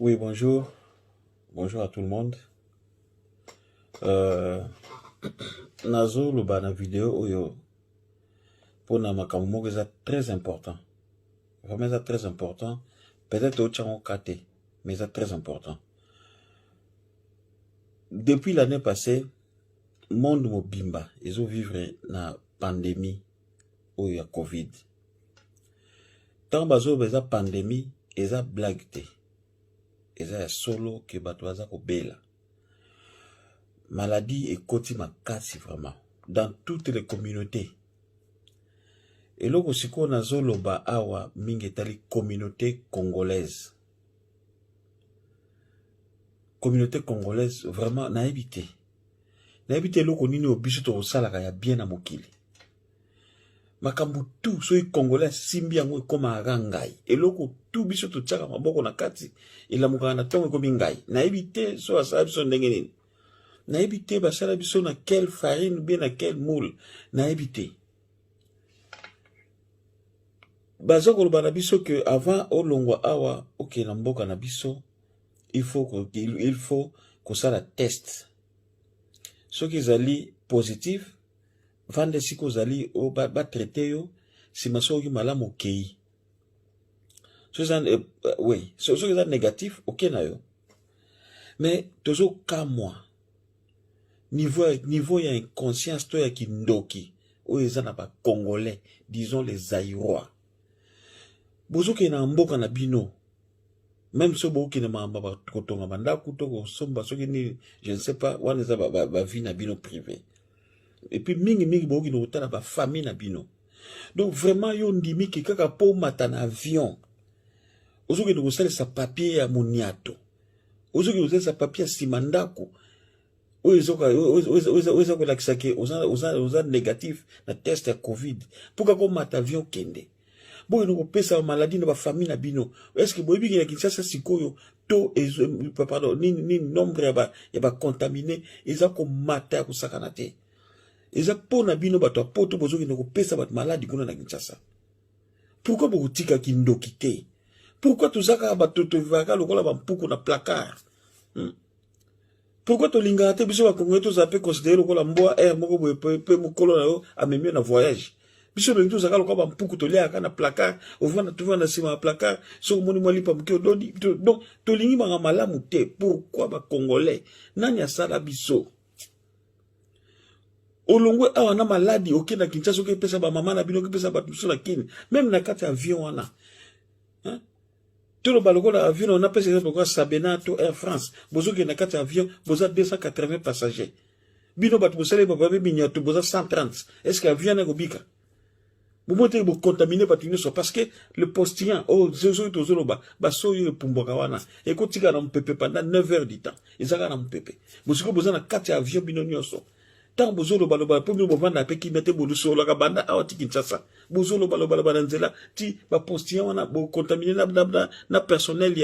Oui, bonjour. Bonjour à tout le monde. Euh, Nazo loba na vidéo oyo pour na makambo moko eza très important. Vraiment eza très important. Peut-être au tchango kate, mais c'est très important. Depuis l'année passée, monde mobimba, ils ont vivre na pandémie oyo ya Covid. Tant bazo beza pandémie, eza blague te. Eza ya solo ke bato baza kobela. Maladie ekoti makasi vraiment dans toutes les communautés. Et là aussi qu'on a zoloba awa mingetali communauté congolaise. Communauté congolaise vraiment na habité. Na habité loko nini obiso to salaka ya bien na mokili. Makambu tout soy congolais simbi yango koma rangai. Et loko tout biso to tsaka maboko na kati ila mukana na tongo komi ngai. Na habité so asala biso ndenge nini. Na habité basala biso na quelle farine ou bien na quel moule. Na habité. Bazo koloba na biso que avant olongwa awa ok na mboka na biso il faut que ça la test. Ce qui zali positif vande siko zali o ba traité yo si maso ki malamu okei. Ce ça oui, ce qui est négatif ok na yo. Mais tozo ka moi niveau ya inconscience to ya kindoki o ezana ba congolais, disons les Zaïrois. Bozo ke na mboka na bino. Même si vous avez un kotonga mandaku to somba soki ni je ne sais pas wana za ba vie na bino privé. Et puis mingi bo ki no tala ba famille na bino. Donc vraiment yo ndimi ki kaka po mata na avion. Ozoki no sala sa papier ya moniato. Ozoki no sala sa papier simandaku. Ozo ko lakisake oza négatif na test ya Covid. Pourquoi ko mata avion kende? Bon, nous pesa maladie na ba famille na bino. Est-ce que boyebi ki Kinshasa sikoyo to pardon ni nombre ya ba contaminé eza ko mata ko sakana te. Eza po na bino bato poto bozo ki ko pesa ba maladie kuna na Kinshasa. Pourquoi botika kindoki te? Pourquoi tozaka bato to vaka lokola ba mpuku na placard? Pourquoi to linga te biso ba kongo to zape considérer lokola mboa moko boye pe mukolo na yo amemi na voyage? Biso bengi tozaka lokola ba mpuku to liaka na placard, ovanda to vanda sima placard, so moni mwali pa mki odoni. Donc to lingi ba malamu te. Pourquoi ba congolais nani asala biso? Olongwe awa na maladi oke na Kinshasa oke pesa ba mama na bino ke pesa ba biso na kini. Même na kati avion wana. Hein? Tout le baloko na avion on a pesa exemple quoi Sabena to Air France. Bozo ke na kati avion boza 280 passagers. Bino batu bosale ba babe binyato boza 130. Est-ce que avion na kobika? Vous pouvez vous contaminer parce que le postillon, oh, soyo pumboka wana, et quand tu as pepe pendant 9 heures du temps, ils ont un pepe. Vous avez besoin de 4 avions binonioso. Tant vous avez besoin pour nous vendre un peu qui mette vos sous la banda à Kinshasa. Vous avez besoin de ti ba postillon wana, vous contaminer na personnel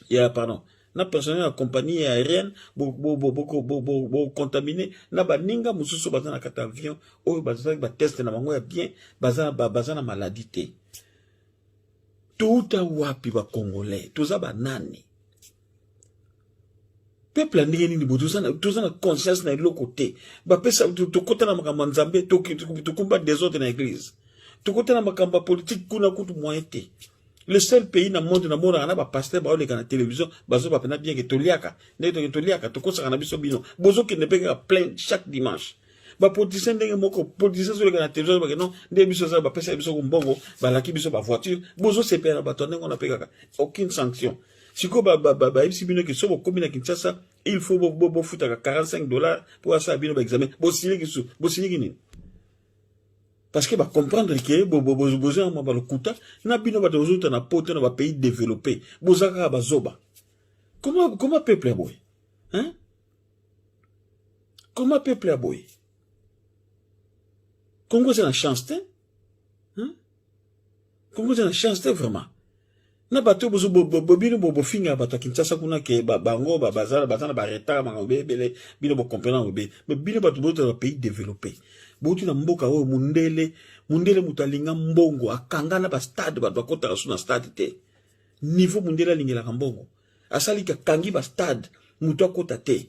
ya pardon. Na personnel la compagnie aérienne bo contaminé na baninga mususu baza na kata avion oyo baza ba test na bango ya bien baza na maladie te. Tout wapi ba congolais toza ba nani peuple ndenge nini bo toza na conscience na lo côté ba pesa to kota na makambo nzambe to kumba des autres na église to kota na makambo politique kuna kutu moyen te. Le seul pays dans le monde, na ba pasteur ba oleka na télévision, bazo ba pena bien que toliaka, to kosa na biso bino. Bozo ki ne peka plein chaque dimanche. Ba politicien ndenge moko, politicien sur na télévision ba que non, ndenge biso za ba pesa biso mbongo, ba laki biso ba voiture, bozo se pena ba tonne on a peka aucune sanction. Siko ba ibisi bino ki so bo komi na Kinshasa, il faut bo futa $45 pour ça bino ba examen. Bo signé ki parce que va comprendre que besoin ma le kuta na bino ba dozo na pote na ba pays développé bozaka ba zoba comment peuple boy hein comment peuple boy Congo c'est la chance te hein Congo c'est la chance te vraiment na bato bozo bobino bo finga bato Kinshasa kuna ke bango bazala batana ba retard ma bele bino bo comprendre be mais bino bato boto na pays développé bouti na mboka o mundele mutalinga mbongo akanga na ba stade bato akota na stade te niveau mundele lingela mbongo asali ka kangi ba stade muto akota te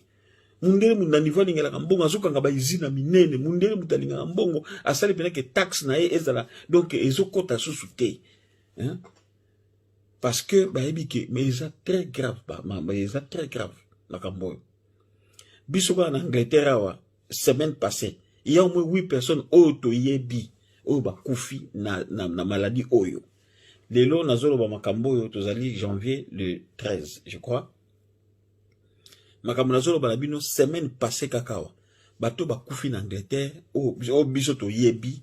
mundele munda niveau lingela mbongo azokanga ba izina minene mundele mutalinga mbongo asali pena ke taxe na ye ezala donc ezokota susu te hein parce que ba ebike mais c'est très grave mais c'est très grave la kamboyo biso ba na Angleterre wa semaine passée il y a au moins 8 personnes auto yebi o ba kufi na maladie oyo lelo nazolo ba makamboyo tozali janvier le 13 je crois makambo nazolo ba bino semaine passée kakawa bato ba kufi na Angleterre o biso to yebi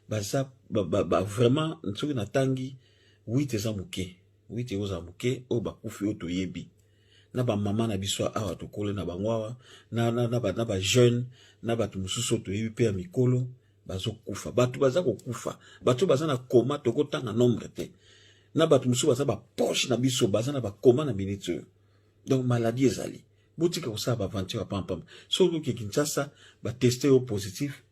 baza vraiment nsoki na tangi 8 eza muke 8 eza muke o ba kufi o to yebi na ba mama na biso awa to kole na bangwawa na ba jeune na bato mususu to yebi pe ya mikolo bazo kufa bato baza ko kufa bato baza na koma to kotanga nombre te na bato mususu baza ba poche na biso baza na ba koma na minute donc maladie ezali botika ko sa ba aventure pam pam so ke Kinshasa ba tester au positif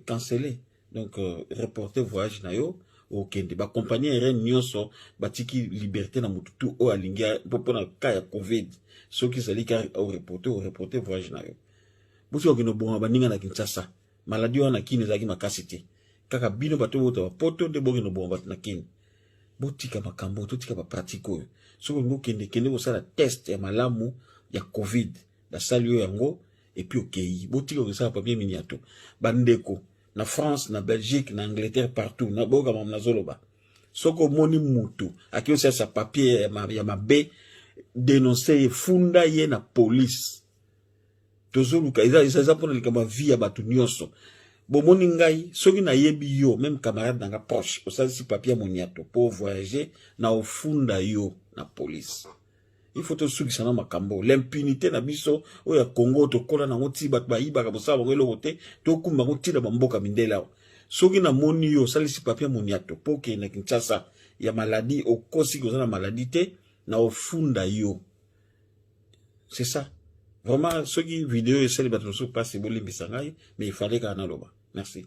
cancellé donc reporter voyage na yo au kende ba compagnie aérienne nyonso batiki liberté na mututu o alingia popona ka ya covid so ki zali ka au reporter voyage na yo botika ko no bon ba ninga na Kinshasa maladie wana kini zaki makasi te kaka bino bato bota ba poto de bogi no bon bat na kini botika makambo totika ba pratique oyo so ko kende ko sala test ya malamu ya covid da salio yango et puis okei botika ko sala papier miniato bandeko na France na Belgique na Angleterre partout na boka mamna zoloba soko moni mutu akio sa papier ya mabe dénoncer funda ye na police tozoluka isa pona likaba vie ya batu nyonso bomoni ngai soki na yebi yo même camarade nanga proche osalisi papier moniato pour voyager na ofunda yo na police il faut te souki sana makambo l'impunité na biso o ya Congo to kola na ngoti bat ba iba ka bosaba ngelo kote to kumba ngoti na bamboka mindela soki na moni yo salisi papier moniato pour que na Kinshasa ya maladie o kosi ko na maladie te na ofunda yo c'est ça vraiment ce qui vidéo et celle battre sur passe bolimbi sangai mais il fallait qu'on a loba merci.